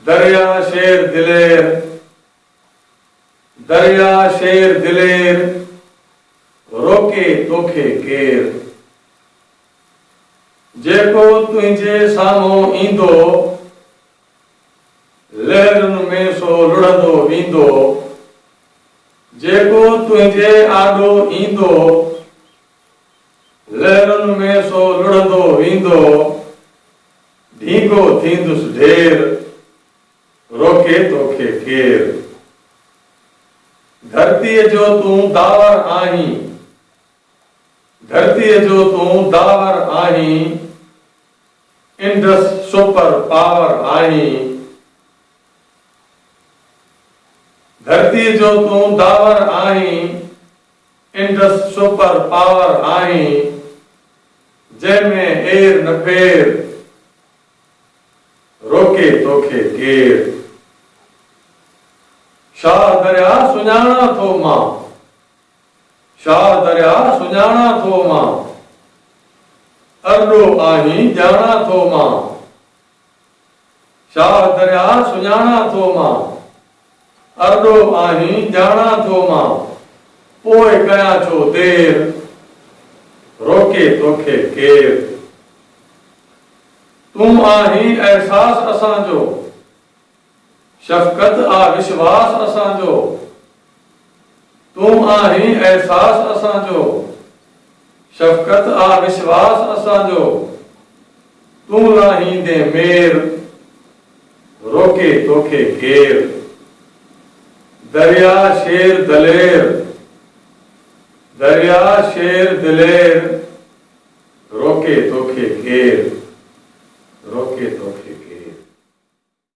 दरिया शेर दिलेर, दरिया शेर दिलेर, रोके तोखे केर। जेको तुंहिंजे साम्हूं ईंदो, लहरुनि में सो लुढ़ंदो वेंदो। जेको तुंहिंजे आॾो ईंदो, लहरुनि में सो लुढ़ंदो वेंदो। ढींगो थींदुसि ढेर, रोके तोखे केर। धरतीअ जो तूं दावर आहीं, धरतीअ जो तूं दावर आहीं। इंडस सुपर पावर आहीं। धरतीअ जो तूं दावर आहीं। इंडस सुपर पावर आहीं। जंहिंमें एर न फेर, रोके तोखे केर। शाह दरिया सुञाणा थो मां, शाह दरिया सुञाणा थो मां। अरॾो आहीं ॼाणा थो मां, शाह दरिया सुञाणा थो मां। अरॾो आहीं ॼाणा थो मां। पोइ कयां छो देर, रोके तोखे केर। तूं आहीं एहसास असांजो, शफ़क़त आ विश्वास असांजो। तूं आहीं एहसास असांजो, शफ़क़त आ विश्वास असांजो। तूं लाहींदे मेर, रोके तोखे केर। दरिया शेर दलेर, दरिया शेर दिलेर, रोके तोखे केर। रोके तोखे केर।